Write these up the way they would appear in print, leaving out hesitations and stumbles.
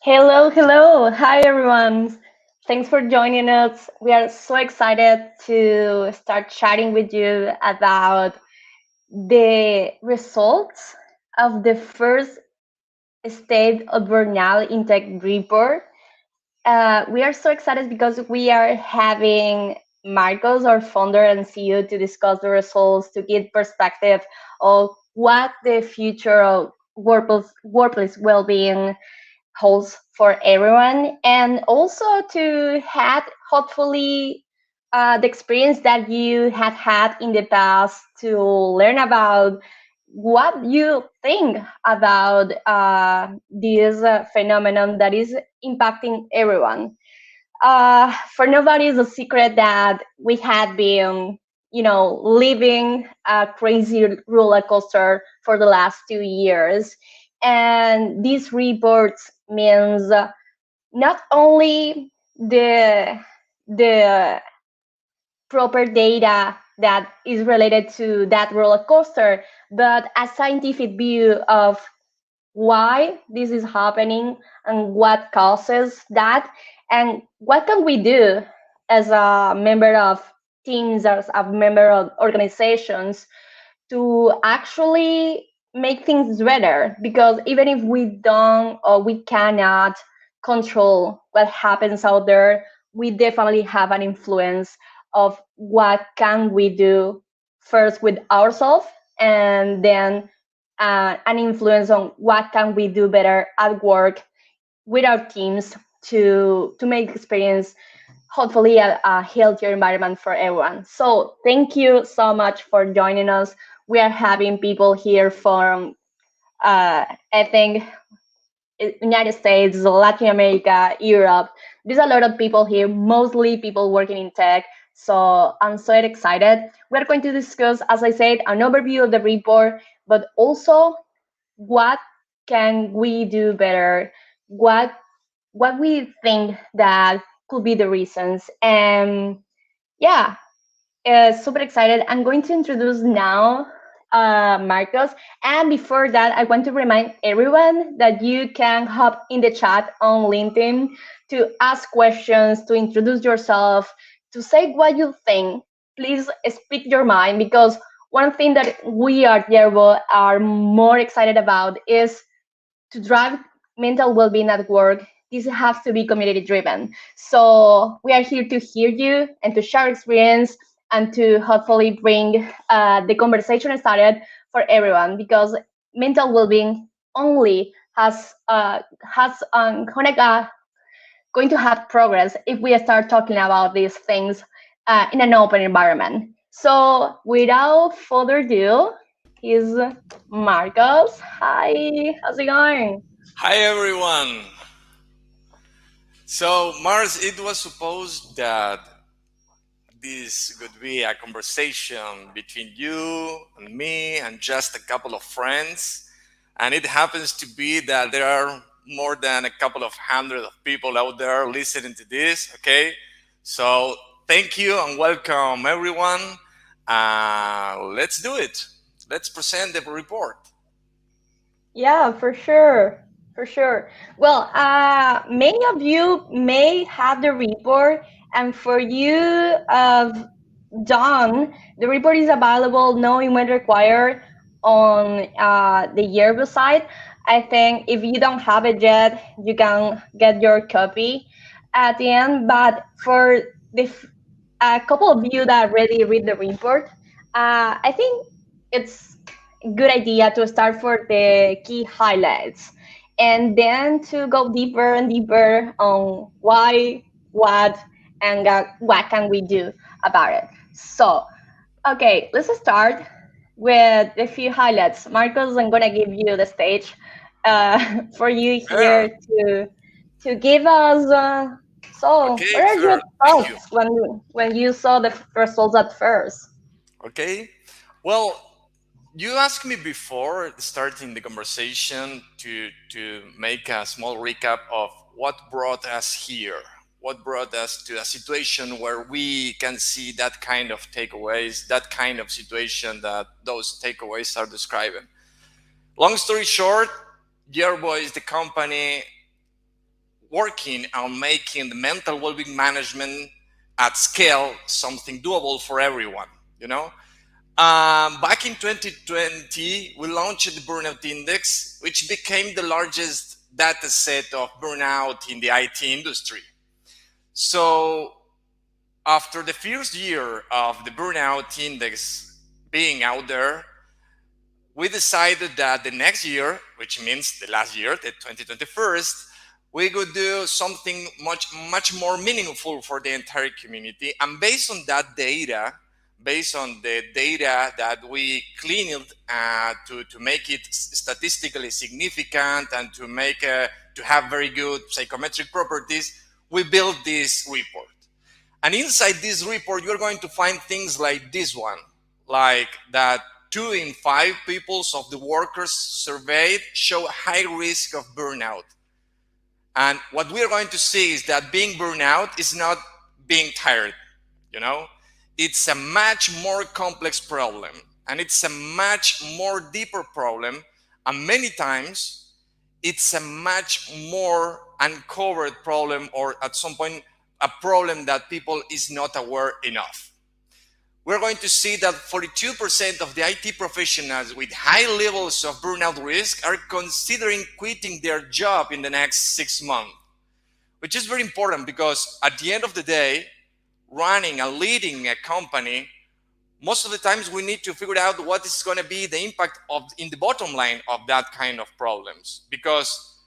Hello, hello. Hi, everyone. Thanks for joining us. We are so excited to start chatting with you about the results of the first state of Burnout In Tech report. We are so excited because we are having Marcos, our founder and CEO, to discuss the results, to give perspective of what the future of workplace well-being holds for everyone, and also to have hopefully the experience that you have had in the past to learn about what you think about this phenomenon that is impacting everyone. For nobody is a secret that we had been, living a crazy roller coaster for the last 2 years. And these reports means not only the proper data that is related to that roller coaster, but a scientific view of why this is happening and what causes that, and what can we do as a member of teams, as a member of organizations, to actually make things better. Because even if we don't or we cannot control what happens out there, we definitely have an influence of what can we do first with ourselves, and then an influence on what can we do better at work with our teams to make experience hopefully a healthier environment for everyone. So thank you so much for joining us. We are having people here from I think United States, Latin America, Europe. There's a lot of people here, mostly people working in tech. So I'm so excited. We're going to discuss, as I said, an overview of the report, but also what can we do better, what we think that could be the reasons. And yeah, super excited. I'm going to introduce now Marcos. And before that, I want to remind everyone that you can hop in the chat on LinkedIn to ask questions, to introduce yourself, to say what you think. Please speak your mind, because one thing that we at Yerbo are more excited about is to drive mental well-being at work. This has to be community driven. So we are here to hear you and to share experience and to hopefully bring the conversation started for everyone, because mental well-being only going to have progress if we start talking about these things in an open environment. So without further ado, here's Marcos. Hi, how's it going? Hi everyone. So Mars, it was supposed that this would be a conversation between you and me and just a couple of friends. And it happens to be that there are more than a couple of hundred of people out there listening to this. Okay. So thank you and welcome everyone. Let's do it. Let's present the report. Yeah, for sure. For sure. Well, many of you may have the report, and for you, John, the report is available, no email required, on the Yerbo site. I think if you don't have it yet, you can get your copy at the end. But for a couple of you that already read the report, I think it's a good idea to start for the key highlights, and then to go deeper and deeper on why, what, and what can we do about it. So, okay, let's start with a few highlights. Marcos, I'm gonna give you the stage for you Sure. here to give us. So, Okay, what are your sure. Thank you. thoughts when you saw the results at first? Okay. Well, you asked me before starting the conversation to make a small recap of what brought us here, what brought us to a situation where we can see that kind of takeaways, that kind of situation that those takeaways are describing. Long story short, Yerbo is the company working on making the mental well-being management at scale something doable for everyone. You know, back in 2020, we launched the Burnout Index, which became the largest data set of burnout in the IT industry. So after the first year of the Burnout Index being out there, we decided that the next year, which means the last year, the 2021, we could do something much more meaningful for the entire community. And based on that data, based on the data that we cleaned to make it statistically significant and to have very good psychometric properties, we built this report. And inside this report, you're going to find things like this one, like that 2 in 5 people of the workers surveyed show high risk of burnout. And what we're going to see is that being burnout is not being tired, you know? It's a much more complex problem, and it's a much more deeper problem, and many times it's a much more uncovered problem, or at some point a problem that people is not aware enough. We're going to see that 42% of the IT professionals with high levels of burnout risk are considering quitting their job in the next 6 months, which is very important because at the end of the day, running and leading a company, most of the times we need to figure out what is going to be the impact in the bottom line of that kind of problems, because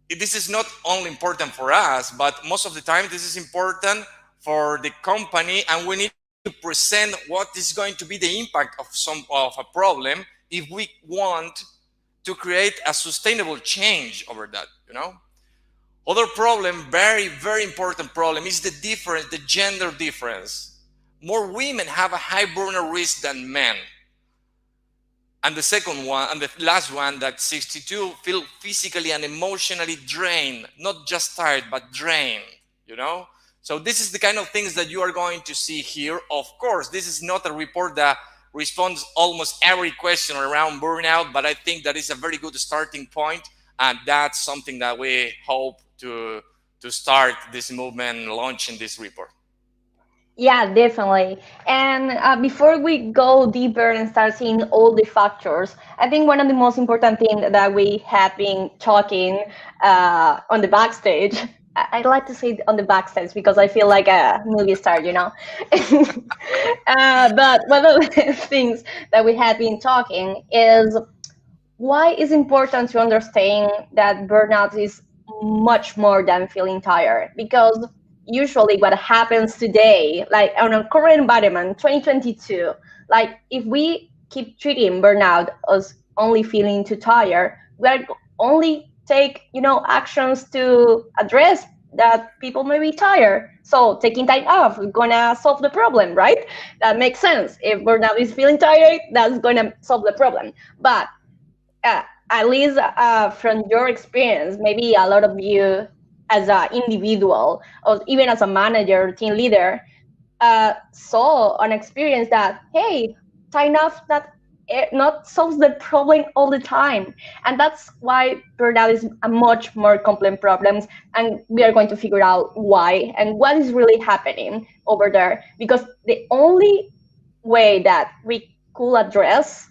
this is not only important for us, but most of the time this is important for the company, and we need to present what is going to be the impact of a problem if we want to create a sustainable change over that, you know. Other problem, very important problem, is the gender difference. More women have a high burnout risk than men. And the second one, and the last one, that 62 feel physically and emotionally drained, not just tired, but drained, you know? So this is the kind of things that you are going to see here. Of course, this is not a report that responds almost every question around burnout, but I think that is a very good starting point, and that's something that we hope to start this movement, launching this report. Yeah, definitely. And before we go deeper and start seeing all the factors, I think one of the most important things that we have been talking on the backstage, I'd like to say on the backstage because I feel like a movie star, you know. But one of the things that we have been talking is why it's important to understand that burnout is much more than feeling tired, because usually what happens today, like on our current environment 2022, like if we keep treating burnout as only feeling too tired, we're only take actions to address that people may be tired. So taking time off is gonna solve the problem, right? That makes sense. If burnout is feeling tired, that's gonna solve the problem. But at least from your experience, maybe a lot of you as an individual or even as a manager, team leader, saw an experience that, hey, time off that not solves the problem all the time. And that's why burnout is a much more complex problem. And we are going to figure out why and what is really happening over there. Because the only way that we could address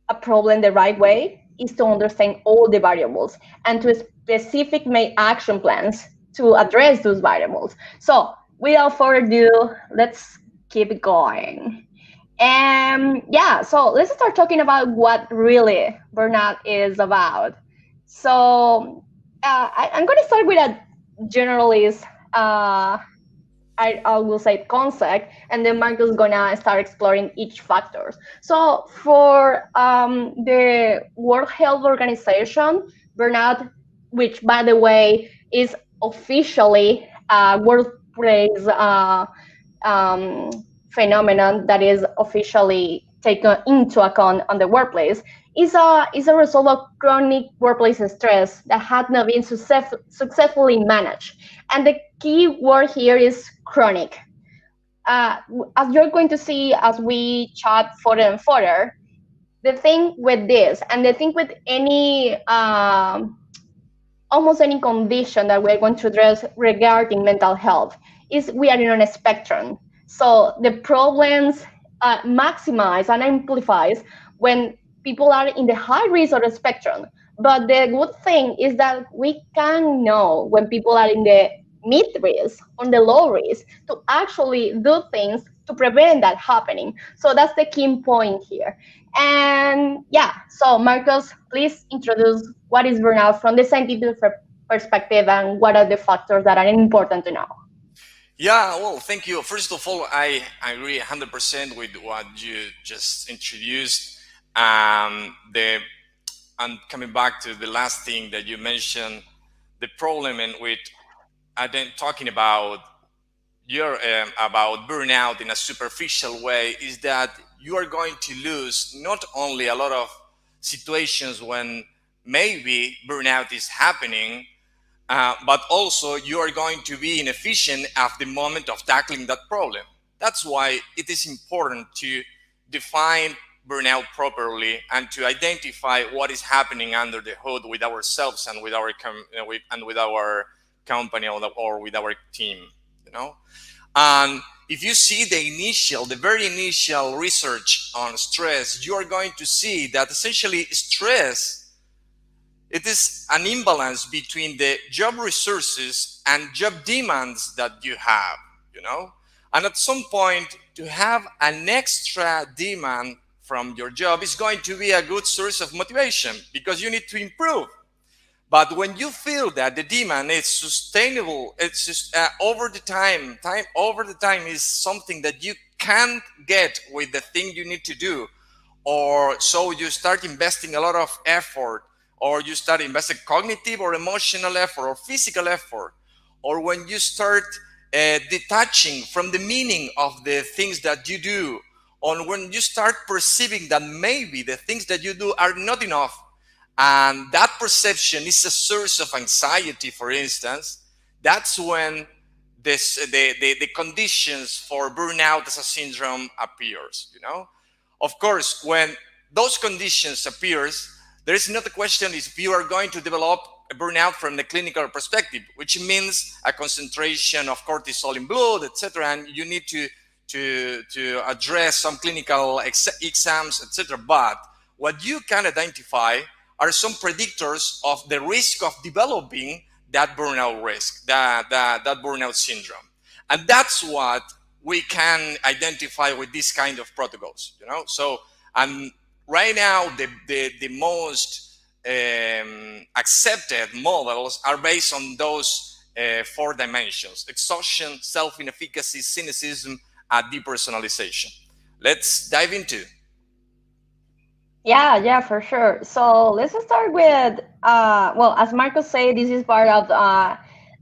a problem the right way is to understand all the variables and to specific make action plans to address those variables. So without further ado, let's keep it going. And yeah, so let's start talking about what really burnout is about. So I'm going to start with a generalist I will say concept, and then Marcos is gonna start exploring each factors. So for the World Health Organization, burnout, which by the way is officially a workplace um, phenomenon that is officially taken into account on the workplace, is a result of chronic workplace stress that had not been successfully managed. And the key word here is chronic. As you're going to see as we chat further and further, the thing with this and the thing with any almost any condition that we're going to address regarding mental health is we are in a spectrum. So the problems maximize and amplifies when people are in the high risk of the spectrum. But the good thing is that we can know when people are in the mid risk, on the low risk, to actually do things to prevent that happening. So that's the key point here. And yeah, so Marcos, please introduce what is burnout from the scientific perspective and what are the factors that are important to know. Yeah, well, thank you. First of all, I agree 100% with what you just introduced. And coming back to the last thing that you mentioned, the problem in with talking about burnout in a superficial way is that you are going to lose not only a lot of situations when maybe burnout is happening, but also you are going to be inefficient at the moment of tackling that problem. That's why it is important to define burnout properly and to identify what is happening under the hood with ourselves and with our company or with our team. You know, and if you see the very initial research on stress, you are going to see that essentially stress, it is an imbalance between the job resources and job demands that you have, you know? And at some point, to have an extra demand from your job is going to be a good source of motivation because you need to improve. But when you feel that the demand is sustainable, it's just over the time over the time is something that you can't get with the thing you need to do, or so you start investing a lot of effort, or you start investing cognitive or emotional effort or physical effort, or when you start detaching from the meaning of the things that you do, or when you start perceiving that maybe the things that you do are not enough, and that perception is a source of anxiety, for instance, that's when the conditions for burnout as a syndrome appears, you know. Of course, when those conditions appears, there is not a question if you are going to develop a burnout from the clinical perspective, which means a concentration of cortisol in blood, etc., and you need to address some clinical exams, etc. But what you can identify are some predictors of the risk of developing that burnout risk, that burnout syndrome. And that's what we can identify with this kind of protocols, you know? So, and right now, the most accepted models are based on those four dimensions: exhaustion, self-inefficacy, cynicism, and depersonalization. Let's dive into. Yeah, yeah, for sure. So let's start with, well, as Marcos said, this is part of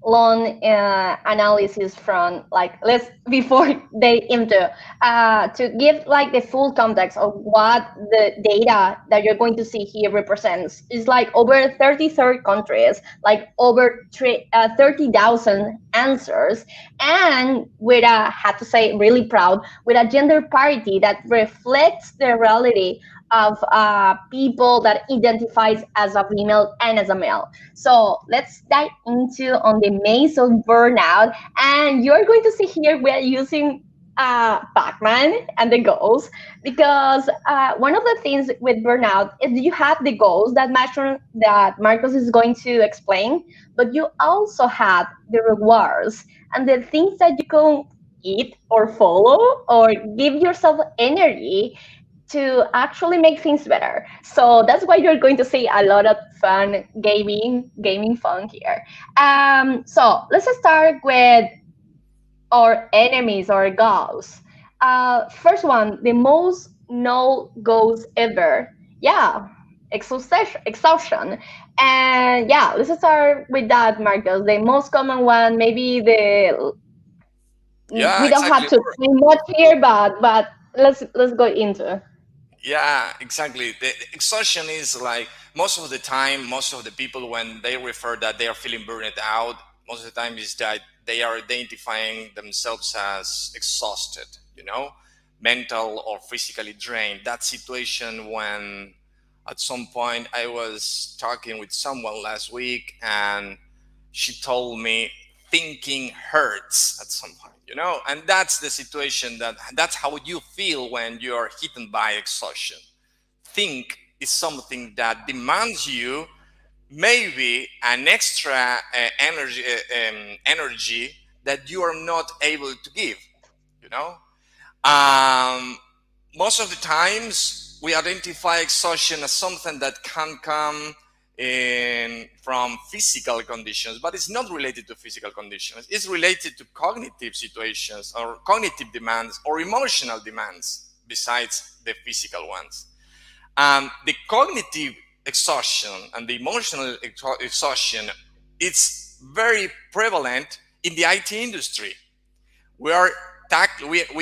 long analysis from like let's before they into to give like the full context of what the data that you're going to see here represents is like over 33 countries, like over 30,000 answers, and with a, had to say, really proud, with a gender parity that reflects the reality of people that identifies as a female and as a male. So let's dive into on the maze of burnout, and you're going to see here we're using Pac-Man and the goals because one of the things with burnout is you have the goals that that Marcos is going to explain, but you also have the rewards and the things that you can eat or follow or give yourself energy to actually make things better. So that's why you're going to see a lot of fun gaming fun here. So let's start with our enemies or goals. First one, the most no goals ever. Yeah, exhaustion. And yeah, let's start with that, Marcos. The most common one, maybe the Yeah, we don't have exactly. to say much here, but let's go into. Yeah, exactly. The exhaustion is like most of the time, most of the people, when they refer that they are feeling burned out, most of the time is that they are identifying themselves as exhausted, you know, mental or physically drained. That situation when At some point, I was talking with someone last week, and she told me thinking hurts at some point, and that's the situation, that's how you feel when you're hit by exhaustion. Think is something that demands you maybe an extra energy that you are not able to give, you know um, most of the times we identify exhaustion as something that can come from physical conditions, but it's not related to physical conditions. It's related to cognitive situations or cognitive demands or emotional demands besides the physical ones. The cognitive exhaustion and the emotional exhaustion, it's very prevalent in the IT industry. We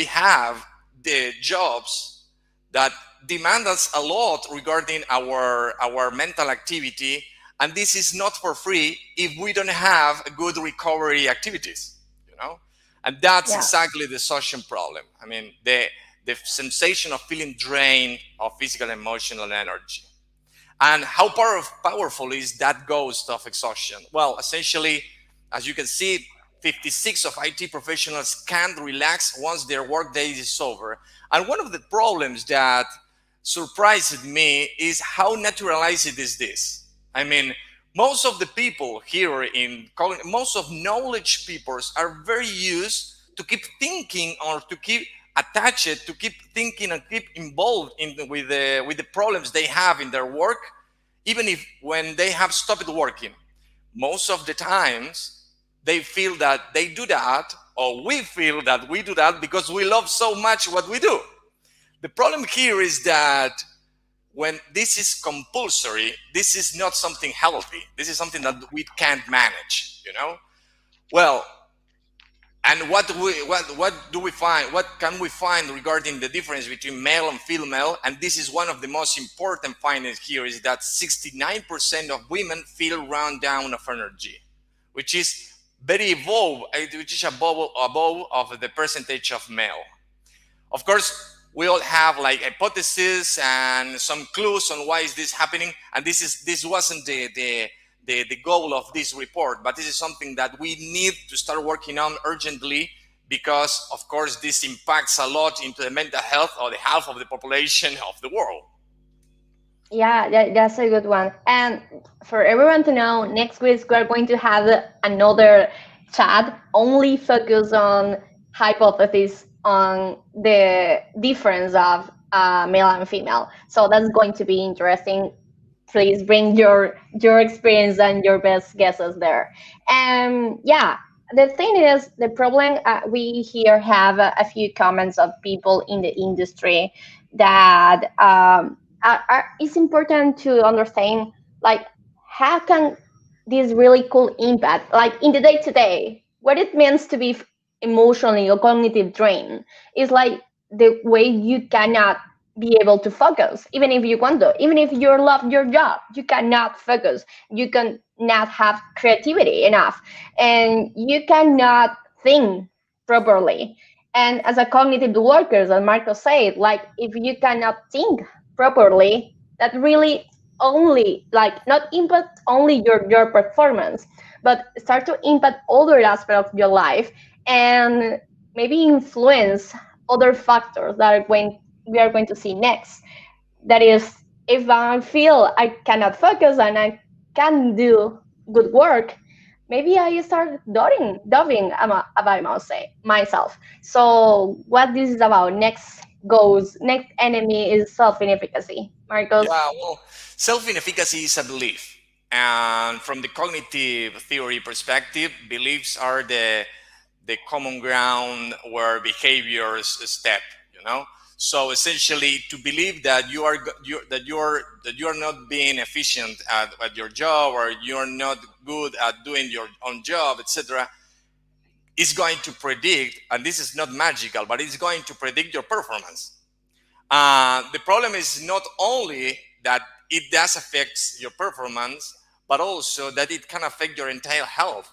have the jobs that demand us a lot regarding our mental activity, and this is not for free if we don't have good recovery activities, and that's Yeah. exactly the social problem. I mean, the sensation of feeling drained of physical and emotional energy. And how powerful is that ghost of exhaustion? Well, essentially, as you can see, 56 of IT professionals can't relax once their workday is over. And one of the problems that surprised me is how naturalized is this. I mean, most of the people here most of knowledge peoples are very used to keep thinking or to keep attached, to keep thinking and keep involved with the problems they have in their work, even if when they have stopped working. Most of the times they feel that they do that, or we feel that we do that because we love so much what we do. The problem here is that when this is compulsory, this is not something healthy. This is something that we can't manage. Well, and what do we find? What can we find regarding the difference between male and female? And this is one of the most important findings here: is that 69% of women feel run down of energy, which is very above, which is above of the percentage of male. Of course, we all have like hypotheses and some clues on why is this happening, and this wasn't the goal of this report, but this is something that we need to start working on urgently, because of course this impacts a lot into the mental health of the half of the population of the world. Yeah, that's a good one. And for everyone to know, next week we're going to have another chat only focus on hypotheses on the difference of male and female. So that's going to be interesting. Please bring your experience and your best guesses there. And yeah, the thing is, the problem we here have a few comments of people in the industry that it's important to understand, like, how can this really cool impact, like in the day to day, what it means to be emotionally or cognitive drained is like the way you cannot be able to focus, even if you want to, even if you love your job, you cannot focus, you cannot have creativity enough, and you cannot think properly. And as a cognitive worker, as Marcos said, like if you cannot think properly, that really only like not impact only your performance, but start to impact other aspects of your life, and maybe influence other factors that we are going to see next. That is, if I feel I cannot focus and I can't do good work, maybe I start doubting about myself. So what this is about, next enemy is self-inefficacy. Marcos? Yeah, well, self-inefficacy is a belief. And from the cognitive theory perspective, beliefs are the common ground where behaviors step, you know? So essentially, to believe that you are not being efficient at your job, or you're not good at doing your own job, etc., is going to predict, and this is not magical, but it's going to predict your performance. The problem is not only that it does affect your performance, but also that it can affect your entire health.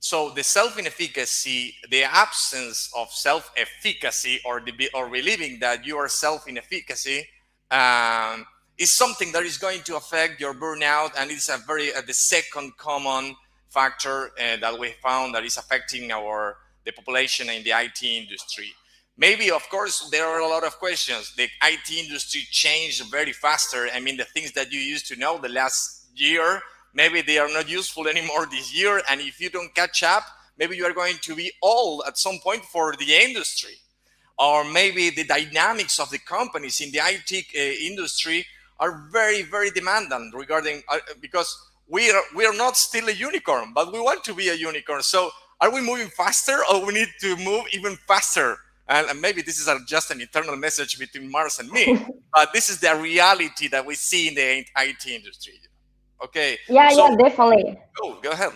So the self-inefficacy, the absence of self-efficacy, or believing that you are self-inefficacy, um, is something that is going to affect your burnout, and it's a very the second common factor that we found that is affecting the population in the IT industry. Maybe, of course, there are a lot of questions. The IT industry changed very faster. I mean, the things that you used to know the last year, maybe they are not useful anymore this year. And if you don't catch up, maybe you are going to be old at some point for the industry. Or maybe the dynamics of the companies in the IT industry are very, very demanding regarding because we are not still a unicorn, but we want to be a unicorn. So are we moving faster, or we need to move even faster? And maybe this is just an internal message between Mars and me, but this is the reality that we see in the IT industry. Okay, Yeah, so yeah, definitely. go ahead.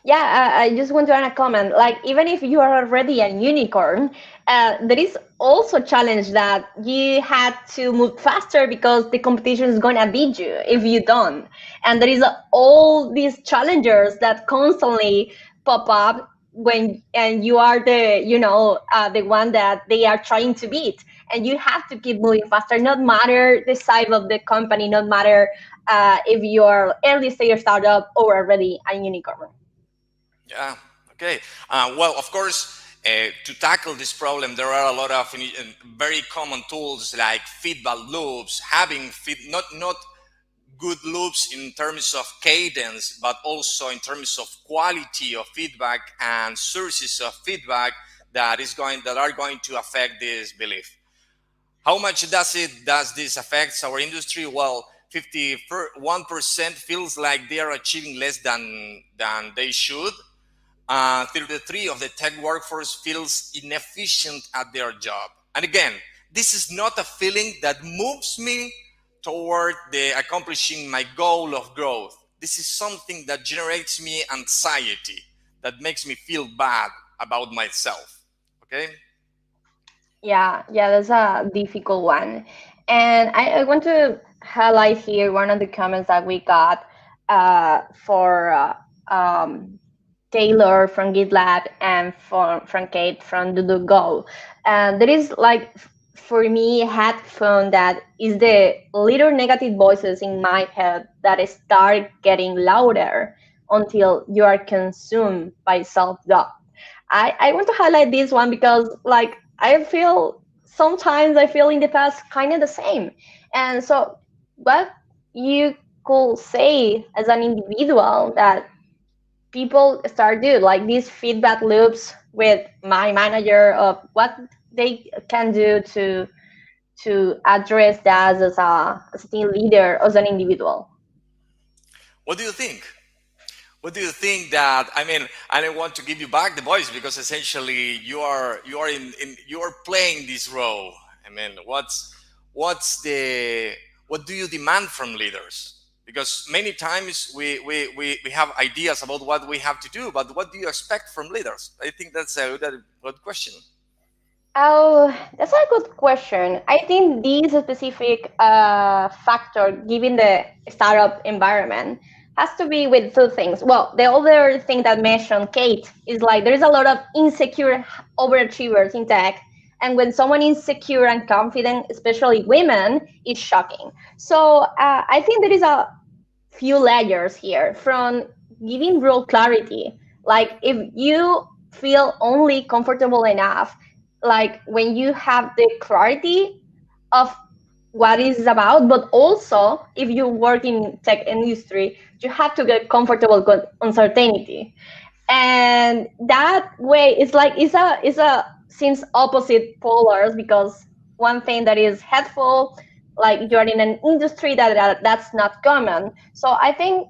Yeah, I just want to add a comment. Like, even if you are already a unicorn, there is also a challenge that you had to move faster because the competition is going to beat you if you don't. And there is all these challengers that constantly pop up when, and you are the one that they are trying to beat. And you have to keep moving faster, not matter the size of the company, not matter if you're early stage startup or already a unicorn. Yeah. Okay. Well, of course, to tackle this problem, there are a lot of very common tools like feedback loops, having not good loops in terms of cadence, but also in terms of quality of feedback and sources of feedback that are going to affect this belief. How much does this affect our industry? Well, 51% feels like they are achieving less than they should. 33 of the tech workforce feels inefficient at their job. And again, this is not a feeling that moves me toward the accomplishing my goal of growth. This is something that generates me anxiety, that makes me feel bad about myself. Okay? Yeah, that's a difficult one. And I want to highlight here one of the comments that we got for Taylor from GitLab and from Kate from DuduGo. There is like, for me, had found that is the little negative voices in my head that start getting louder until you are consumed by self-doubt. I want to highlight this one because like sometimes I feel in the past kind of the same. And so what you could say as an individual that people start do like these feedback loops with my manager of what they can do to address that as a team leader, as an individual. What do you think? What do you think that I mean? I don't want to give you back the voice because essentially you are playing this role. I mean, what's the what do you demand from leaders? Because many times we have ideas about what we have to do, but what do you expect from leaders? I think that's a good question. Oh, that's a good question. I think this specific factor, given the startup environment, has to be with two things. Well, the other thing that mentioned Kate is like there's a lot of insecure overachievers in tech. And when someone is secure and confident, especially women, it's shocking. So I think there is a few layers here from giving real clarity. Like if you feel only comfortable enough, like when you have the clarity of what it is about, but also if you work in tech industry, you have to get comfortable with uncertainty. And that way it's a seems opposite polars because one thing that is helpful, like you're in an industry that's not common. So I think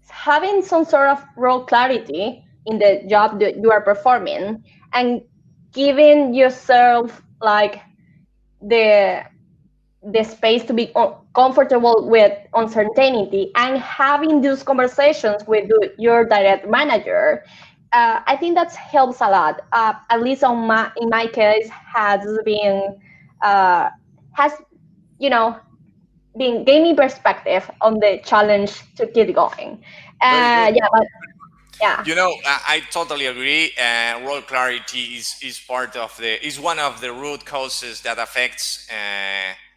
having some sort of role clarity in the job that you are performing and giving yourself like the the space to be comfortable with uncertainty and having those conversations with your direct manager, I think that helps a lot. At least in my case, uh, has you know been gaining perspective on the challenge to keep going. Very good. Yeah, but yeah. You know, I totally agree. Role clarity is part of the is one of the root causes that affects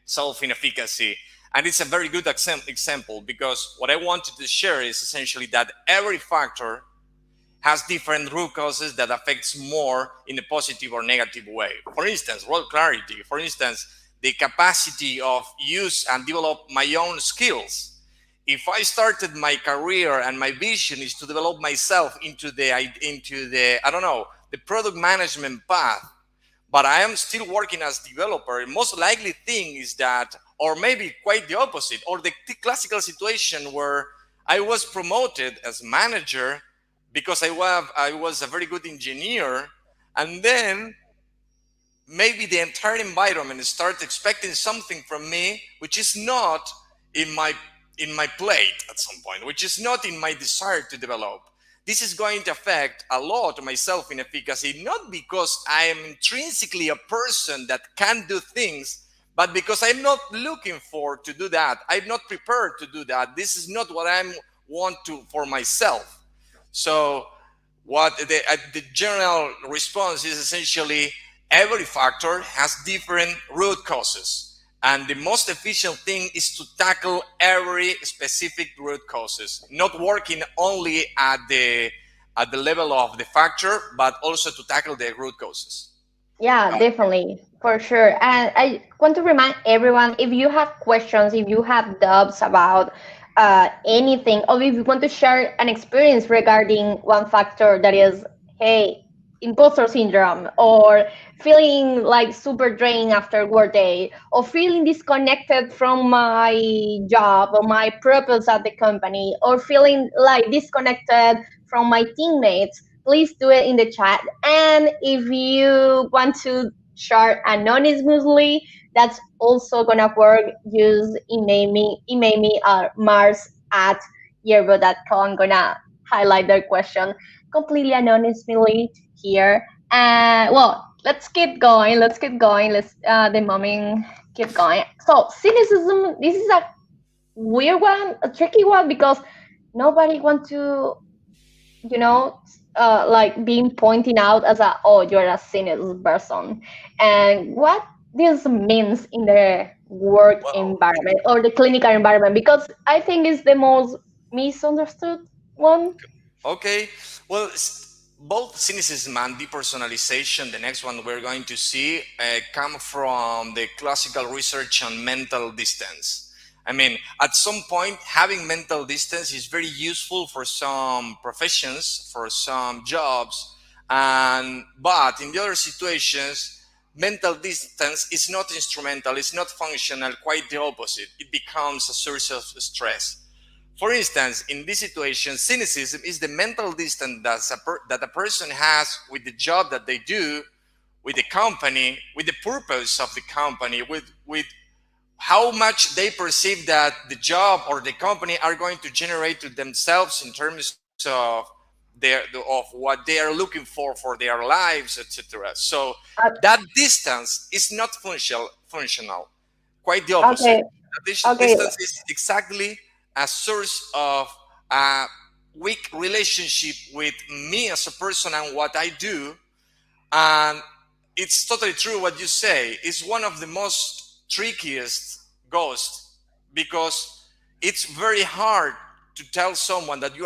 self-inefficacy. And it's a very good example, because what I wanted to share is essentially that every factor has different root causes that affects more in a positive or negative way. For instance, role clarity. For instance, the capacity of use and develop my own skills. If I started my career and my vision is to develop myself into the I don't know, the product management path, but I am still working as developer, most likely thing is that, or maybe quite the opposite, or the classical situation where I was promoted as manager because I was a very good engineer, and then maybe the entire environment starts expecting something from me which is not in my plate at some point, which is not in my desire to develop. This is going to affect a lot my self-inefficacy, not because I am intrinsically a person that can do things, but because I'm not looking for to do that. I'm not prepared to do that. This is not what I want to for myself. So what the general response is essentially every factor has different root causes, and the most efficient thing is to tackle every specific root causes, not working only at the level of the factor, but also to tackle the root causes. Yeah, definitely, for sure. And I want to remind everyone, if you have questions, if you have doubts about anything, or if you want to share an experience regarding one factor that is, hey, imposter syndrome, or feeling like super drained after work day, or feeling disconnected from my job or my purpose at the company, or feeling like disconnected from my teammates, please do it in the chat. And if you want to share anonymously, that's also gonna work. Use email me mars at yerbo.com. I'm gonna highlight their question completely anonymously here. Well, let's keep going. Let's keep going. Let's the moment keep going. So cynicism. This is a weird one, a tricky one, because nobody want to, you know, like being pointing out as a, oh, you're a cynical person, and what this means in the work Well, environment or the clinical environment, because I think it's the most misunderstood one. okay. Well, both cynicism and depersonalization, the next one we're going to see, come from the classical research on mental distance. I mean, at some point, having mental distance is very useful for some professions, for some jobs, and but in the other situations, mental distance is not instrumental, it's not functional. Quite the opposite. It becomes a source of stress. For instance, in this situation, cynicism is the mental distance that a person has with the job that they do, with the company, with the purpose of the company, with how much they perceive that the job or the company are going to generate to themselves in terms of of what they are looking for their lives, etc. So Uh, that distance is not functional. Quite the opposite. okay, This okay, distance is exactly a source of a weak relationship with me as a person and what I do. And it's totally true what you say. It's one of the most trickiest ghosts, because it's very hard to tell someone that you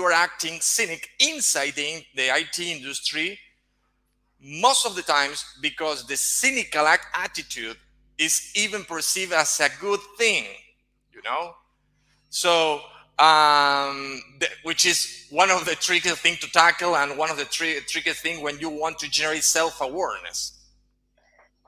are acting cynic inside the IT industry, most of the times because the cynical attitude is even perceived as a good thing, you know. So which is one of the tricky thing to tackle, and one of the tricky thing when you want to generate self-awareness.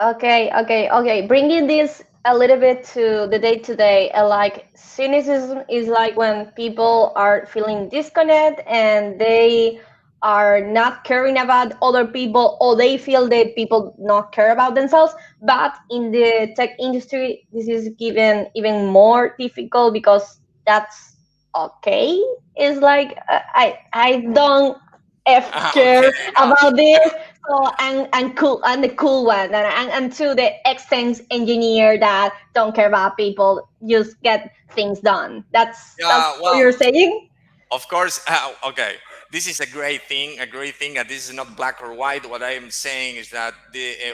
okay. Bringing this a little bit to the day to day, like cynicism is like when people are feeling disconnected and they are not caring about other people, or they feel that people not care about themselves. But in the tech industry, this is given even more difficult, because that's okay. It's like I don't care Okay, got about it. this. So and cool, and the cool one, and to the extent engineer that don't care about people, just get things done. That's Yeah, what well, you're saying. of course. Okay, this is a great thing, and this is not black or white. What I am saying is that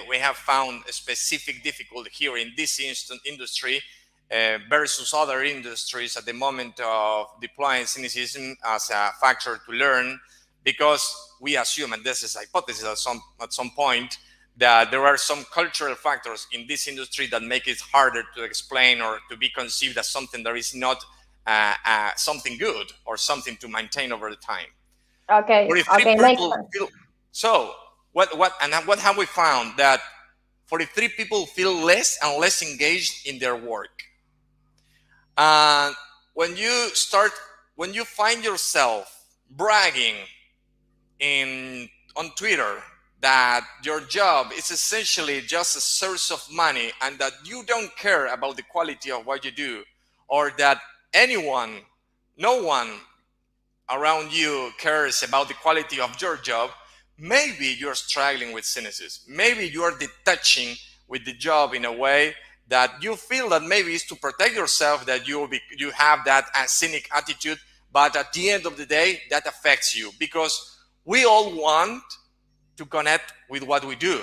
we have found a specific difficulty here in this instant industry, versus other industries at the moment of deploying cynicism as a factor to learn, because we assume, and this is a hypothesis at some point, that there are some cultural factors in this industry that make it harder to explain or to be conceived as something that is not something good or something to maintain over the time. Okay. 43 Okay. Makes people sense. feel so. What have we found? That 43 people feel less and less engaged in their work. And when you find yourself bragging in on Twitter that your job is essentially just a source of money and that you don't care about the quality of what you do, or that no one around you cares about the quality of your job, maybe you're struggling with cynicism. Maybe you're detaching with the job in a way that you feel that maybe it's to protect yourself, that you have that cynic attitude, but at the end of the day, that affects you, because we all want to connect with what we do.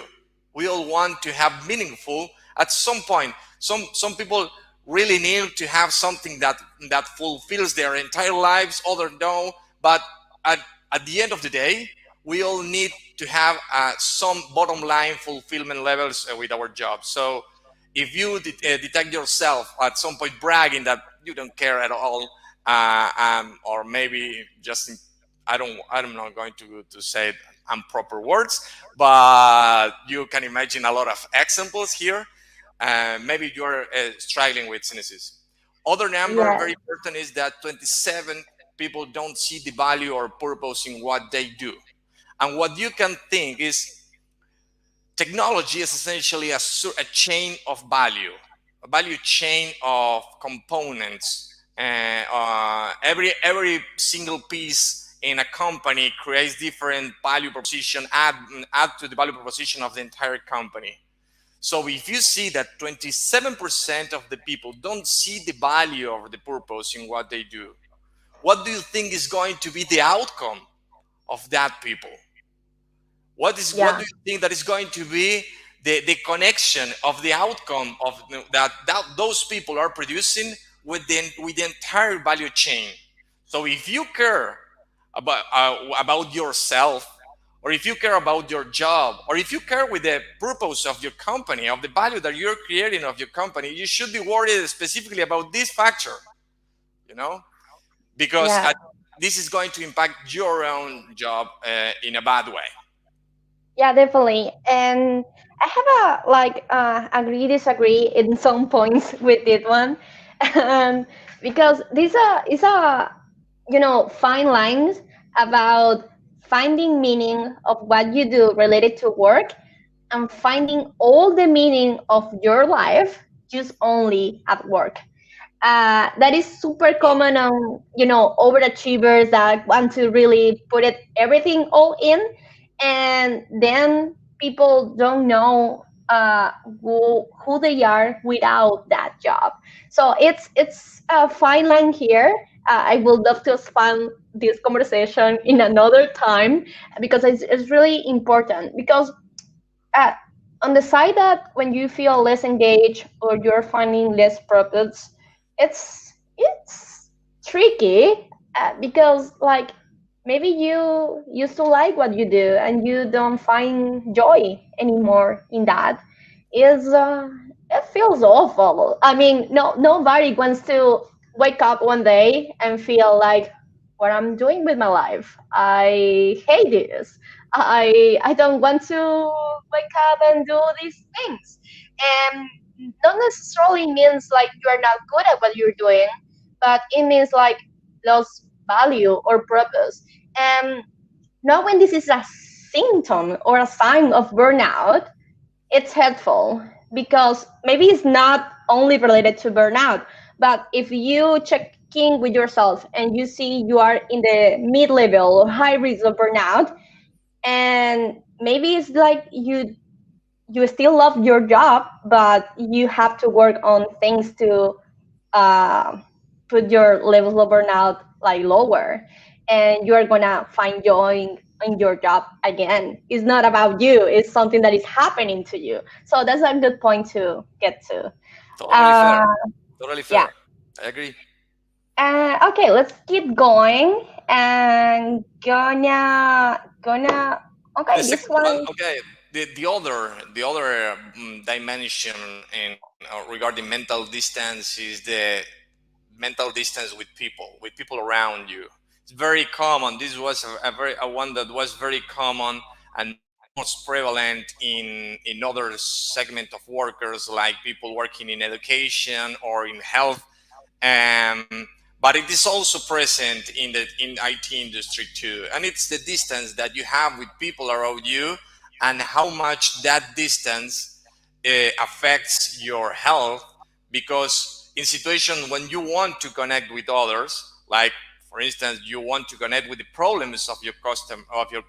We all want to have meaningful at some point. Some people really need to have something that fulfills their entire lives. Others don't. But at, at the end of the day, we all need to have some bottom line fulfillment levels with our job. So if you detect yourself at some point bragging that you don't care at all, or maybe just I'm not going to say improper words, but you can imagine a lot of examples here. Maybe you're struggling with cynicism. Other number Yeah. very important is that 27 people don't see the value or purpose in what they do. And what you can think is technology is essentially a chain of value, a value chain of components. Every single piece in a company creates different value proposition, add to the value proposition of the entire company. So if you see that 27% of the people don't see the value or the purpose in what they do, what do you think is going to be the outcome of that people? What Yeah. do you think that is going to be the connection of the outcome of that those people are producing with the entire value chain? So if you care about yourself, or if you care about your job, or if you care with the purpose of your company, of the value that you're creating of your company, you should be worried specifically about this factor, you know, because Yeah. this is going to impact your own job in a bad way. Yeah, definitely. And I have a like agree disagree in some points with this one, and because these are is a fine lines about finding meaning of what you do related to work and finding all the meaning of your life just only at work. That is super common on overachievers that want to really put it everything all in, and then people don't know who they are without that job. So it's a fine line here. I would love to expand this conversation in another time because it's really important, because uh, on the side that when you feel less engaged or you're finding less purpose, it's tricky, because like maybe you used to like what you do and you don't find joy anymore in that. Is It feels awful. I mean, nobody wants to wake up one day and feel like, what I'm doing with my life, I hate this. I don't want to wake up and do these things. And not necessarily means like you're not good at what you're doing, but it means like lost value or purpose. And knowing this is a symptom or a sign of burnout, it's helpful, because maybe it's not only related to burnout, but if you check in with yourself and you see you are in the mid-level or high risk of burnout, and maybe it's like you still love your job, but you have to work on things to uh, put your levels of burnout like lower, and you're gonna find joy in your job again. It's not about you, it's something that is happening to you. So that's a good point to get to. Totally uh, fair. Totally Yeah. fair. I agree. Okay, let's keep going and gonna. The Okay, this second one, one. okay. The other dimension in regarding mental distance is the mental distance with people around you. It's very common. This was a one that was very common and most prevalent in other segment of workers, like people working in education or in health. um, but it is also present in IT industry too, and it's the distance that you have with people around you, and how much that distance affects your health. Because in situations when you want to connect with others, like for instance you want to connect with the problems of your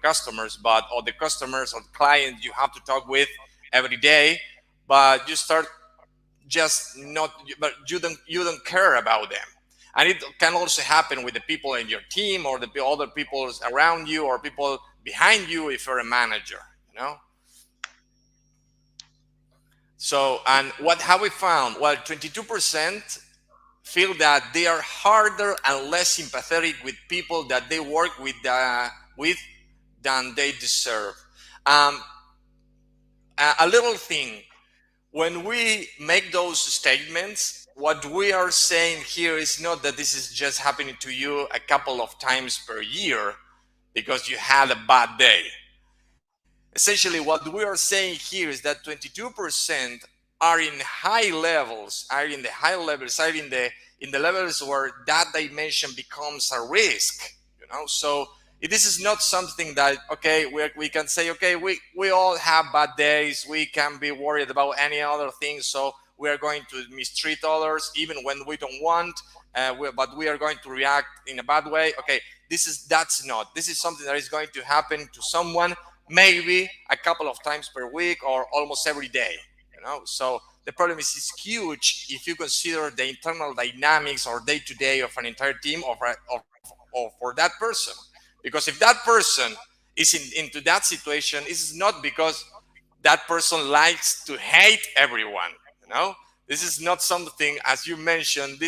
customers, but or the customers or clients you have to talk with every day, but you start just not, but you don't care about them. And it can also happen with the people in your team, or the other people around you, or people behind you if you're a manager, you know. So, and what have we found? Well, 22% feel that they are harder and less sympathetic with people that they work with than they deserve. um, a little thing, when we make those statements, what we are saying here is not that this is just happening to you a couple of times per year because you had a bad day. Essentially, what we are saying here is that 22% are in high levels, are in the high levels, are in the levels where that dimension becomes a risk. You know, so this is not something that, okay, we can say, okay, we all have bad days, we can be worried about any other thing, so we are going to mistreat others even when we don't want, but we are going to react in a bad way. Okay, that's not. This is something that is going to happen to someone maybe a couple of times per week or almost every day. You know, so the problem is huge if you consider the internal dynamics or day to day of an entire team of for that person. Because if that person is into that situation, this is not because that person likes to hate everyone. You know, this is not something, as you mentioned,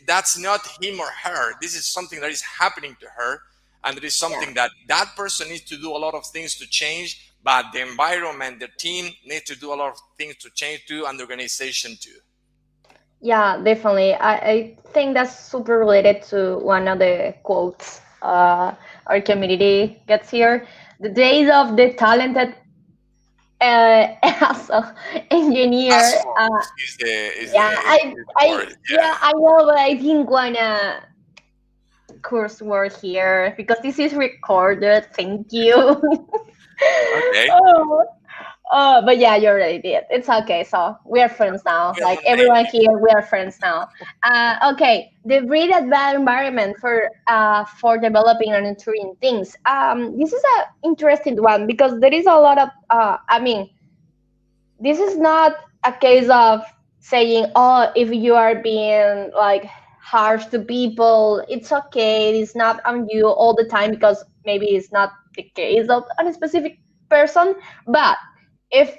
that's not him or her. This is something that is happening to her, and it is Yeah. something that that person needs to do a lot of things to change, but the environment, the team needs to do a lot of things to change too, and the organization too. Yeah, definitely. I think that's super related to one of the quotes our community gets here. The days of the talented also Task engineer. force is the Yeah, is the word. Yeah. I know, but I didn't wanna curse word here because this is recorded. Thank you. Okay. Oh, but yeah, you already did. It's okay. So we are friends now. We are Like mundane. everyone here, we are friends now. Okay, the breed a bad environment for developing and nurturing things. This is an interesting one because there is a lot of. I mean, this is not a case of saying, oh, if you are being like harsh to people, it's okay. It's not on you all the time because maybe it's not the case of a specific person. But if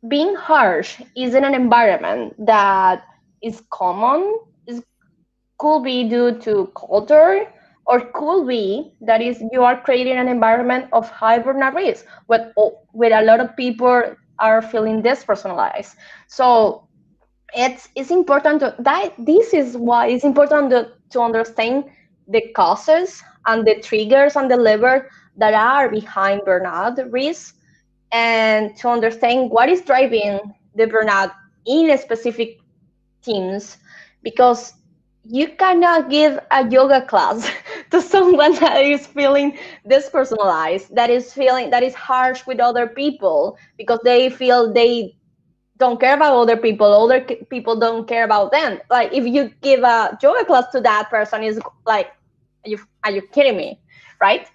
being harsh is in an environment that is common, is could be due to culture, or could be that is you are creating an environment of high burnout risk with a lot of people are feeling dispersonalized. So it's important that this is why it's important to understand the causes and the triggers and the lever that are behind burnout risk, and to understand what is driving the burnout in a specific teams, because you cannot give a yoga class to someone that is feeling dispersonalized, that is harsh with other people because they feel they don't care about other people, people don't care about them. Like if you give a yoga class to that person, is like, are you kidding me, right?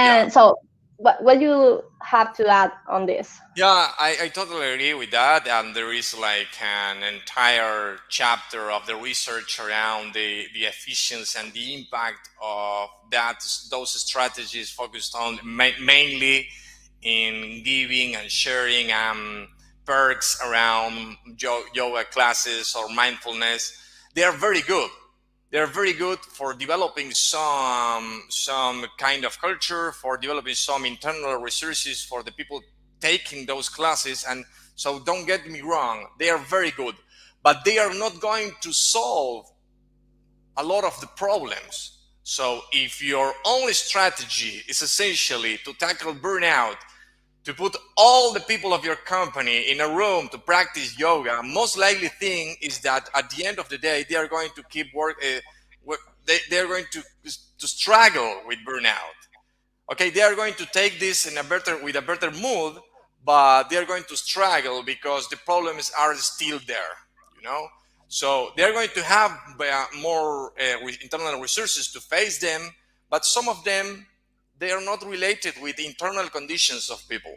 Yeah. And so what you have to add on this? Yeah, I totally agree with that. And there is like an entire chapter of the research around the efficiency and the impact of those strategies focused on mainly in giving and sharing perks around yoga classes or mindfulness. They are very good. They're very good for developing some kind of culture, for developing some internal resources for the people taking those classes. And so don't get me wrong, they are very good, but they are not going to solve a lot of the problems. So if your only strategy is essentially to tackle burnout, to put all the people of your company in a room to practice yoga, most likely thing is that at the end of the day, they are going to keep they're going to struggle with burnout. Okay, they are going to take this in a better with a better mood, but they are going to struggle because the problems are still there, you know. So they are going to have more internal resources to face them, but some of them, they are not related with the internal conditions of people.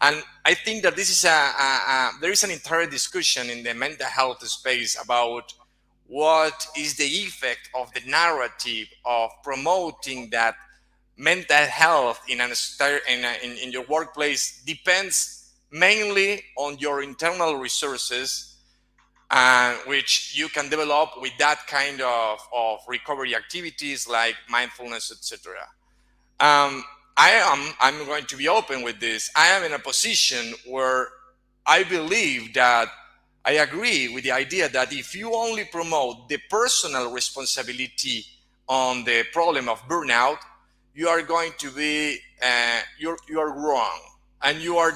And I think that this is there is an entire discussion in the mental health space about what is the effect of the narrative of promoting that mental health in your workplace depends mainly on your internal resources, which you can develop with that kind of recovery activities like mindfulness, etc. um, I'm going to be open with this. I am in a position where I believe that I agree with the idea that if you only promote the personal responsibility on the problem of burnout, you are going to be you are wrong, and you are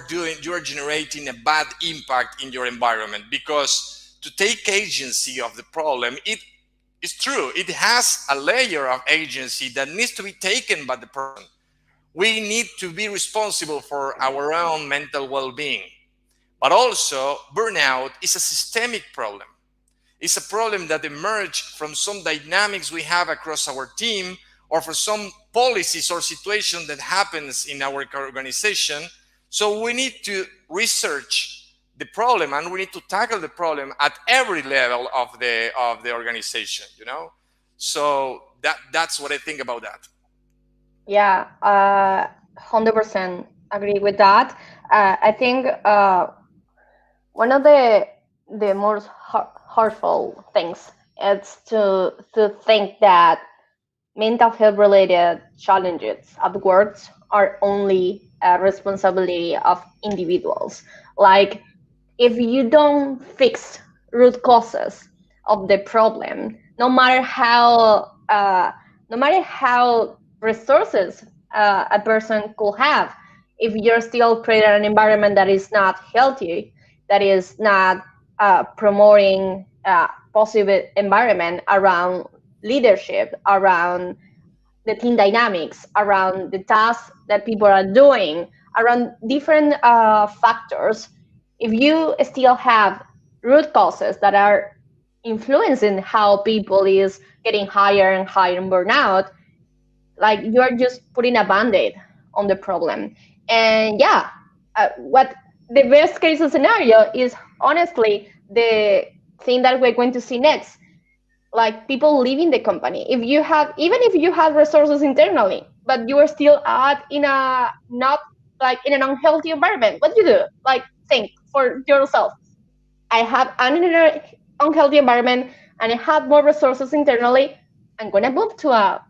generating a bad impact in your environment, because to take agency of the problem, it's true, it has a layer of agency that needs to be taken by the person. We need to be responsible for our own mental well-being. But also, burnout is a systemic problem. It's a problem that emerged from some dynamics we have across our team, or for some policies or situation that happens in our organization. So we need to research the problem, and we need to tackle the problem at every level of the organization, you know. So that's what I think about that. Yeah, 100% agree with that. I think one of the most hurtful things is to think that mental health related challenges at work are only a responsibility of individuals. Like, if you don't fix root causes of the problem, no matter how resources a person could have, if you're still creating an environment that is not healthy, that is not promoting a positive environment around leadership, around the team dynamics, around the tasks that people are doing, around different factors, if you still have root causes that are influencing how people is getting higher and higher in burnout, like, you're just putting a band-aid on the problem. And yeah, what the best case scenario is, honestly, the thing that we're going to see next, like people leaving the company. If you have, even if you have resources internally, but you are still at in a not, like, in an unhealthy environment, what do you do? Like, think for yourself. I have an unhealthy environment and I have more resources internally. I'm gonna move to a,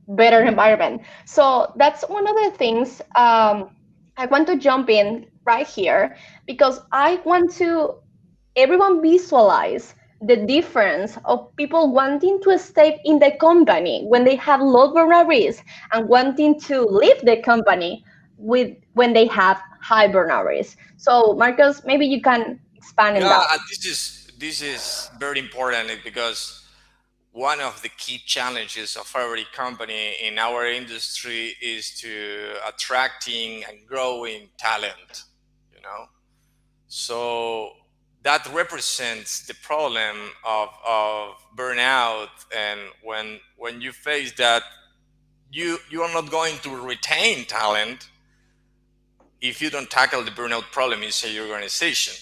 better environment. So that's one of the things I want to jump in right here, because I want to everyone visualize the difference of people wanting to stay in the company when they have low burnout risk, and wanting to leave the company with when they have high burnout risk. So, Marcos, maybe you can expand on Yeah, that. this is very important, because one of the key challenges of every company in our industry is to attracting and growing talent, you know. So that represents the problem of burnout. And when you face that, you are not going to retain talent if you don't tackle the burnout problem inside your organization,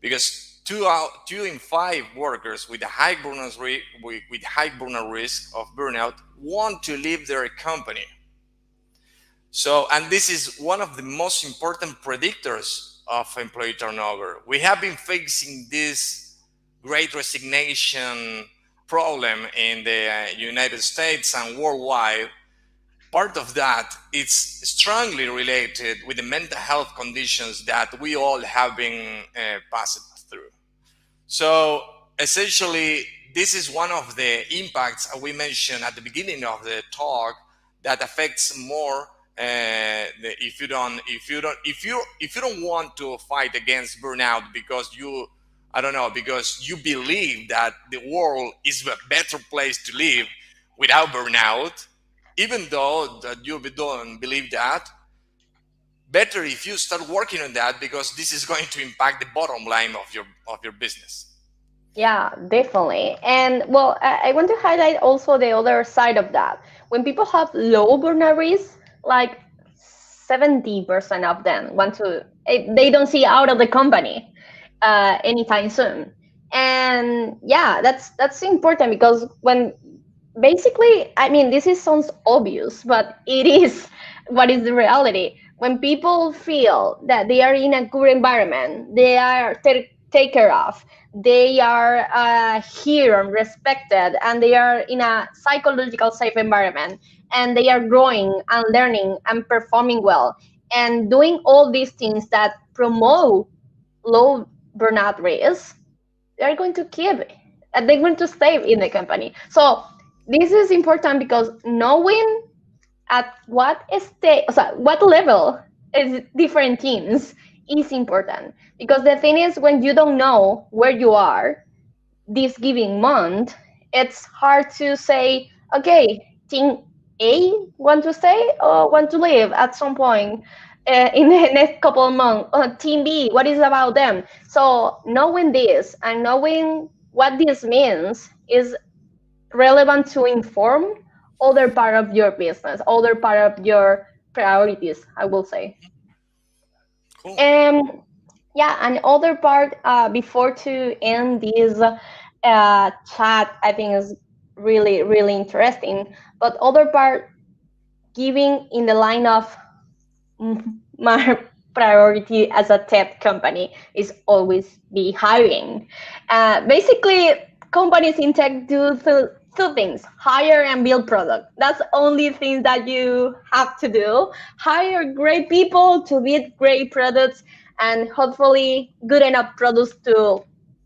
because two in five workers with a high with high burnout risk of burnout want to leave their company. So, and this is one of the most important predictors of employee turnover. We have been facing this great resignation problem in the United States and worldwide. Part of that is strongly related with the mental health conditions that we all have been passed through. So essentially, this is one of the impacts we mentioned at the beginning of the talk that affects more. If you don't want to fight against burnout because I don't know, because you believe that the world is a better place to live without burnout, even though that you don't believe that, better if you start working on that, because this is going to impact the bottom line of your business. Yeah, definitely. And well, I want to highlight also the other side of that. When people have low burnout risk, like 70% of them want to, they don't see out of the company anytime soon. And yeah, that's important because when basically, I mean, this is sounds obvious, but it is what is the reality. When people feel that they are in a good environment, they are taken care of, they are here and respected, and they are in a psychological safe environment, and they are growing and learning and performing well, and doing all these things that promote low burnout risk, they're going to keep it and they're going to stay in the company. So this is important because knowing at what state, so what level is different teams is important. Because the thing is, when you don't know where you are this given month, it's hard to say, okay, team A want to stay or want to leave at some point in the next couple of months. Team B, what is about them? So knowing this and knowing what this means is relevant to inform other part of your business, other part of your priorities, I will say. Cool. Yeah, and other part before to end this chat, I think is really really interesting. But other part, giving in the line of my priority as a tech company is always be hiring. Basically, companies in tech do two things: hire and build product. That's the only thing that you have to do. Hire great people to build great products, and hopefully good enough products to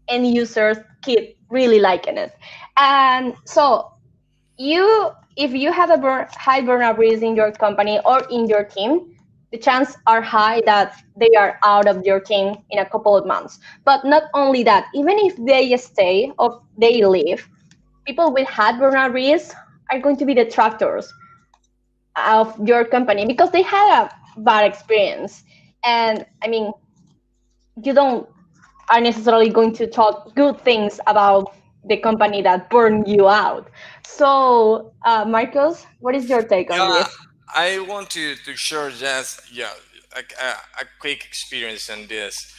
end users keep really liking it. And so you, if you have a high burnout risk in your company or in your team, the chances are high that they are out of your team in a couple of months. But not only that, even if they stay or they leave, people with high burnout risk are going to be detractors of your company because they had a bad experience. And I mean, you don't are necessarily going to talk good things about the company that burned you out. So, Marcos, what is your take on Yeah, this? I want to share just a quick experience on this.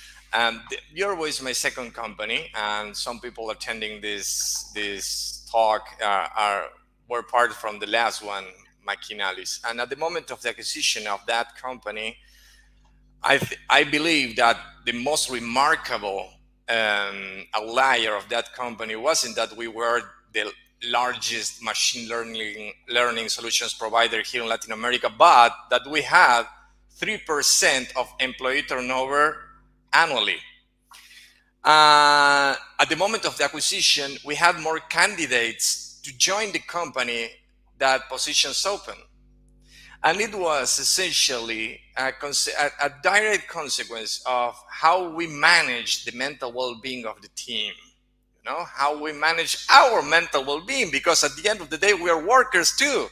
Yerbo is my second company, and some people attending this talk are were part from the last one, Maquinalis. And at the moment of the acquisition of that company, I believe that the most remarkable outlier of that company wasn't that we were the largest machine learning solutions provider here in Latin America, but that we had 3% of employee turnover annually. At the moment of the acquisition, we had more candidates to join the company that positions open. And it was essentially a direct consequence of how we manage the mental well-being of the team. You know, how we manage our mental well-being, because at the end of the day, we are workers too.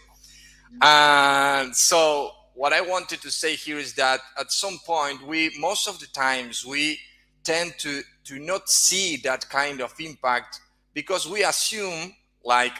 And so what I wanted to say here is that at some point, most of the times we tend to not see that kind of impact, because we assume, like,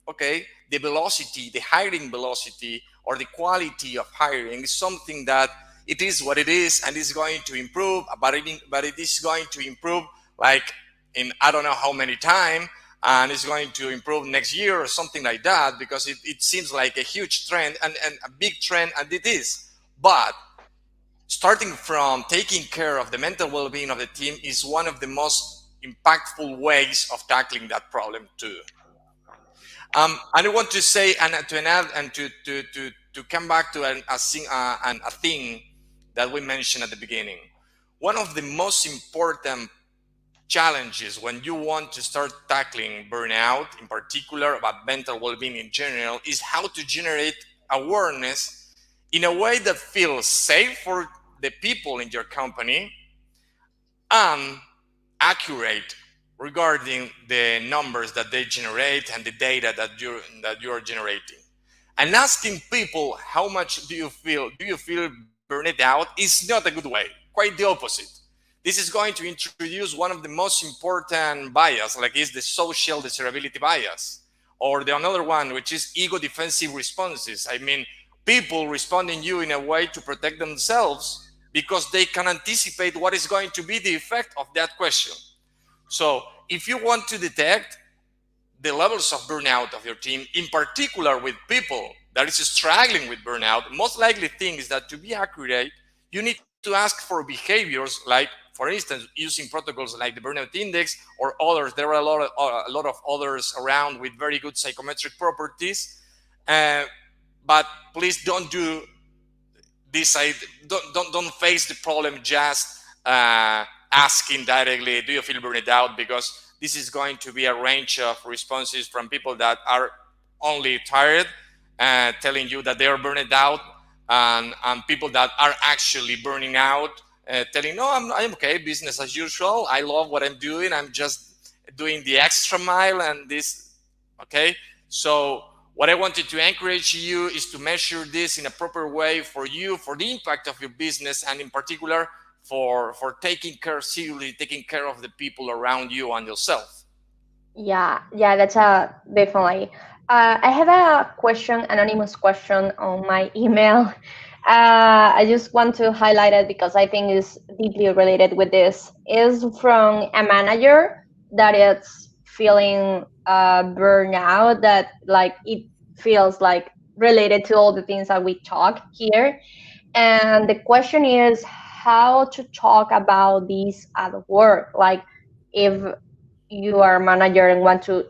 okay, the velocity, the hiring velocity or the quality of hiring is something that it is what it is and is going to improve, but it is going to improve like in I don't know how many time, and it's going to improve next year or something like that, because it seems like a huge trend and a big trend, and it is. But Starting from taking care of the mental well-being of the team is one of the most impactful ways of tackling that problem too. And I want to say, and to add, and to come back to a thing that we mentioned at the beginning. One of the most important challenges when you want to start tackling burnout, in particular, about mental well-being in general, is how to generate awareness in a way that feels safe for the people in your company and accurate regarding the numbers that they generate and the data that you are generating. And asking people how much do you feel burned out is not a good way. Quite the opposite. This is going to introduce one of the most important bias, like is the social desirability bias, or the another one, which is ego defensive responses. I mean, people responding you in a way to protect themselves because they can anticipate what is going to be the effect of that question. So if you want to detect the levels of burnout of your team, in particular with people that is struggling with burnout, most likely thing is that to be accurate, you need to ask for behaviors like, for instance, using protocols like the Burnout Index or others. There are a lot of others around with very good psychometric properties. Uh, but please don't do this. Don't face the problem just asking directly, do you feel burned out? Because this is going to be a range of responses from people that are only tired, telling you that they are burned out, and people that are actually burning out, telling, no, I'm okay, business as usual. I love what I'm doing. I'm just doing the extra mile and this. Okay. So what I wanted to encourage you is to measure this in a proper way for you, for the impact of your business, and in particular for taking care, seriously taking care of the people around you and yourself. Yeah, that's a definitely. I have a question, anonymous question on my email. I just want to highlight it because I think it's deeply related with this. Is from a manager that is feeling burnout, that like it feels like related to all the things that we talk here. And the question is how to talk about this at work. Like if you are a manager and want to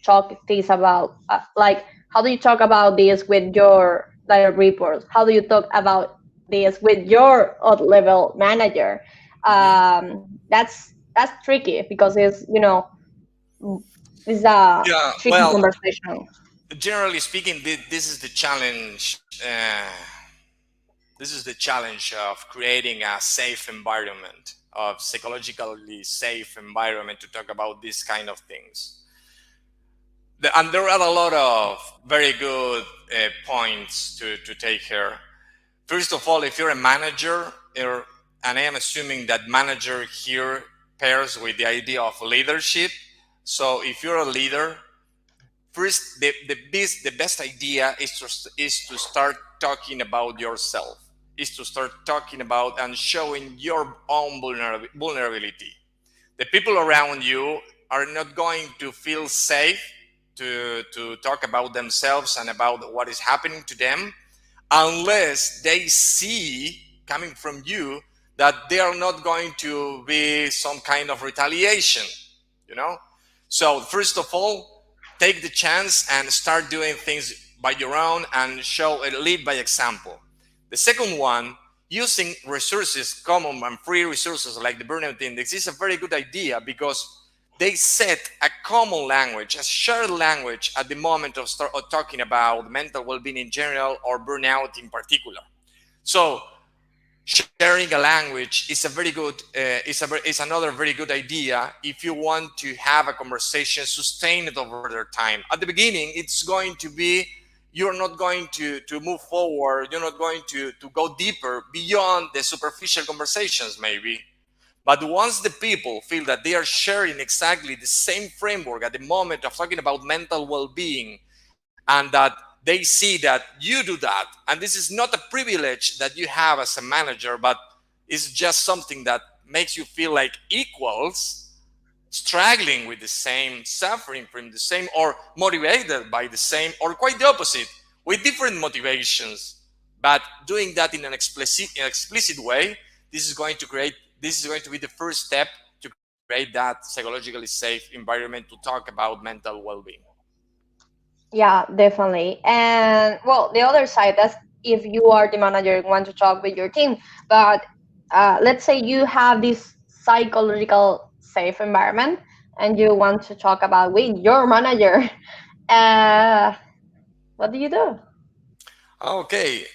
talk this about like how do you talk about this with your direct reports, how do you talk about this with your odd level manager? Hmm. That's tricky because it's a Yeah, tricky well, conversation. generally speaking, this is the challenge. This is the challenge of creating a safe environment, of psychologically safe environment to talk about these kind of things. And there are a lot of very good points to take here. First of all, if you're a manager, and I am assuming that manager here pairs with the idea of leadership. So if you're a leader, first the best idea is to start talking about yourself, is to start talking about and showing your own vulnerability. The people around you are not going to feel safe to talk about themselves and about what is happening to them unless they see coming from you that they are not going to be some kind of retaliation, you know. So first of all, take the chance and start doing things by your own and show and lead by example. The second one, using resources, common and free resources like the Burnout Index, is a very good idea because they set a common language, a shared language at the moment of talking about mental well-being in general or burnout in particular. So sharing a language is a very good is another very good idea if you want to have a conversation sustained over their time. At the beginning, it's going to be, you're not going to move forward, you're not going to go deeper beyond the superficial conversations maybe. But once the people feel that they are sharing exactly the same framework at the moment of talking about mental well-being, and that they see that you do that, and this is not a privilege that you have as a manager, but it's just something that makes you feel like equals, struggling with the same, suffering from the same, or motivated by the same, or quite the opposite, with different motivations, But doing that in an explicit way, this is going to be the first step to create that psychologically safe environment to talk about mental well-being. Yeah, definitely. And well, the other side, that's if you are the manager and want to talk with your team. But let's say you have this psychological safe environment and you want to talk about with your manager. Uh, what do you do? Okay.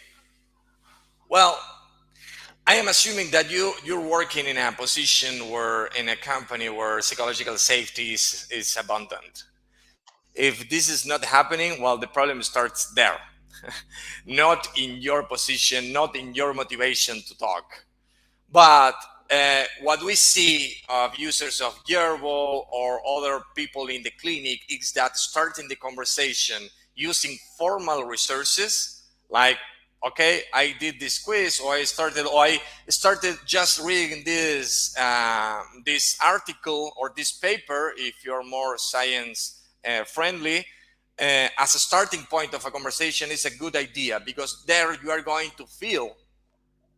Well, I am assuming that you're working in a position where in a company where psychological safety is abundant. If this is not happening, well, the problem starts there, not in your position, not in your motivation to talk. But what we see of users of Yerbo or other people in the clinic is that starting the conversation using formal resources like, okay, I did this quiz, or I started just reading this article or this paper, if you're more science friendly, as a starting point of a conversation is a good idea, because there you are going to feel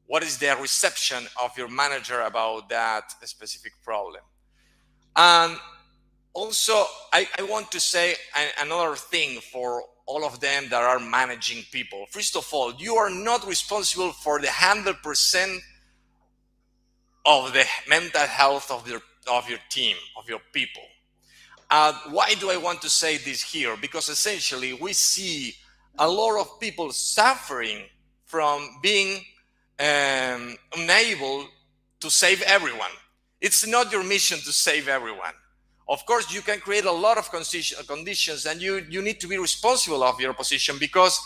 what is the reception of your manager about that specific problem. And also, I want to say another thing for all of them that are managing people. First of all, you are not responsible for the 100% of the mental health of your team, of your people. Why do I want to say this here? Because essentially we see a lot of people suffering from being unable to save everyone. It's not your mission to save everyone. Of course, you can create a lot of conditions, and you need to be responsible of your position, because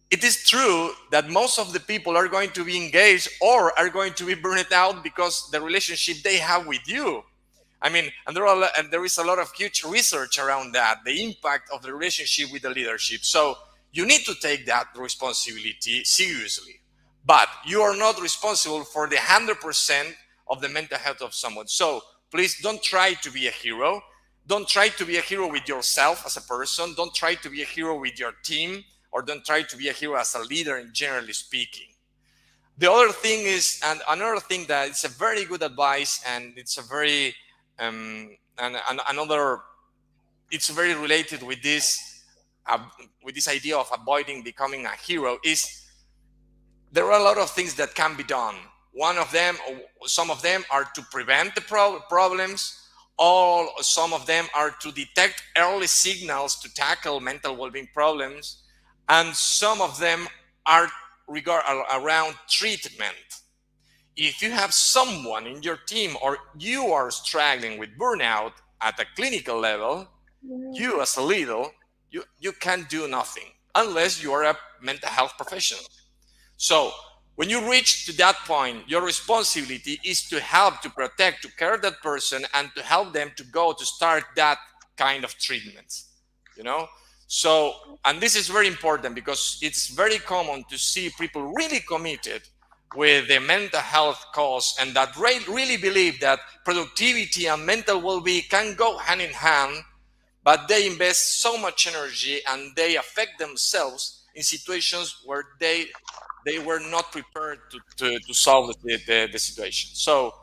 it is true that most of the people are going to be engaged or are going to be burned out because the relationship they have with you. I mean, and there is a lot of huge research around that, the impact of the relationship with the leadership. So you need to take that responsibility seriously. But you are not responsible for the 100% of the mental health of someone. So please don't try to be a hero. Don't try to be a hero with yourself as a person. Don't try to be a hero with your team, or don't try to be a hero as a leader, in generally speaking. The other thing is, and another thing that it's a very good advice, and it's a very and another, it's very related with this idea of avoiding becoming a hero, is there are a lot of things that can be done. One of them, some of them are to prevent the problems. Some of them are to detect early signals to tackle mental well-being problems, and some of them are around treatment. If you have someone in your team or you are struggling with burnout at a clinical level, you as a leader, you can do nothing unless you are a mental health professional. So when you reach to that point, your responsibility is to help, to protect, to care that person, and to help them to go to start that kind of treatments, you know? So, and this is very important because it's very common to see people really committed with the mental health cause, and that really believe that productivity and mental well-being can go hand in hand, but they invest so much energy and they affect themselves in situations where they were not prepared to solve the situation. So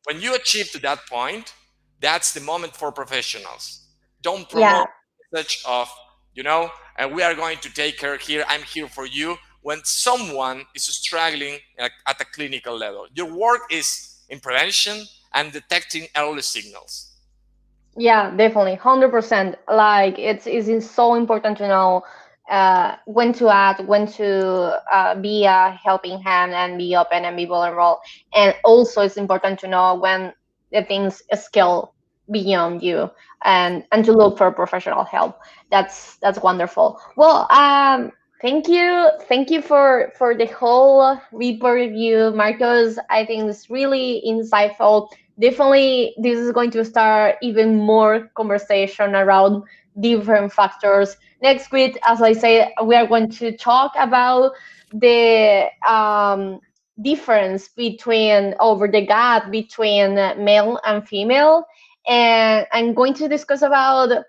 when you achieve to that point, that's the moment for professionals. Don't Yeah, promote such of, and we are going to take care here, I'm here for you, when someone is struggling at a clinical level. Your work is in prevention and detecting early signals. yeah, definitely, 100%. Like it's so important to know when to act, when to be a helping hand and be open and be vulnerable. And also, it's important to know when the things scale beyond you and to look for professional help. That's wonderful. Well, thank you for the whole report review, Marcos. I think it's really insightful. Definitely this is going to start even more conversation around different factors. Next week, as I say, we are going to talk about the difference between over the gap between male and female, and I'm going to discuss about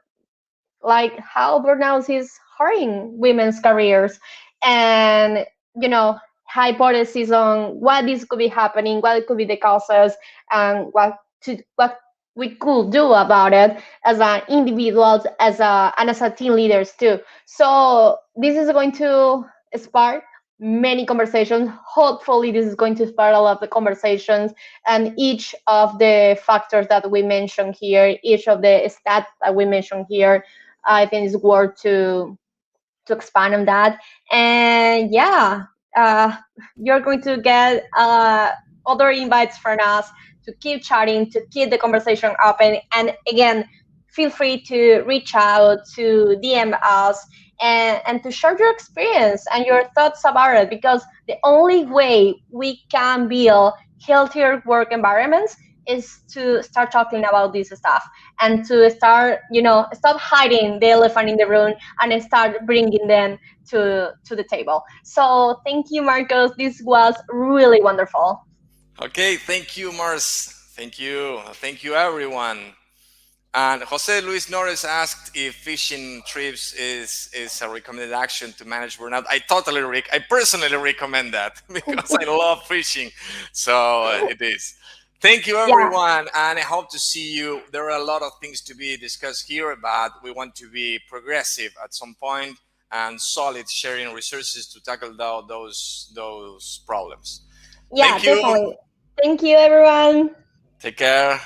like how burnout is hurting women's careers, and hypotheses on what this could be happening, what could be the causes, and what we could do about it as an individuals, and as a team leaders too. So this is going to spark many conversations. Hopefully, this is going to spark a lot of the conversations, and each of the factors that we mentioned here, each of the stats that we mentioned here, I think is worth to expand on that. And yeah, uh, you're going to get other invites from us to keep chatting, to keep the conversation open. And again, feel free to reach out, to DM us, and to share your experience and your thoughts about it, because the only way we can build healthier work environments is to start talking about this stuff, and to start, stop hiding the elephant in the room and start bringing them to the table. So thank you, Marcos. This was really wonderful. Okay, thank you, Mars. Thank you, everyone. And Jose Luis Norris asked if fishing trips is a recommended action to manage burnout. I personally recommend that because I love fishing. So it is. Thank you, Yeah, everyone, and I hope to see you. There are a lot of things to be discussed here, but we want to be progressive at some point and solid, sharing resources to tackle those problems. yeah, Thank you. definitely. Thank you, everyone. Take care.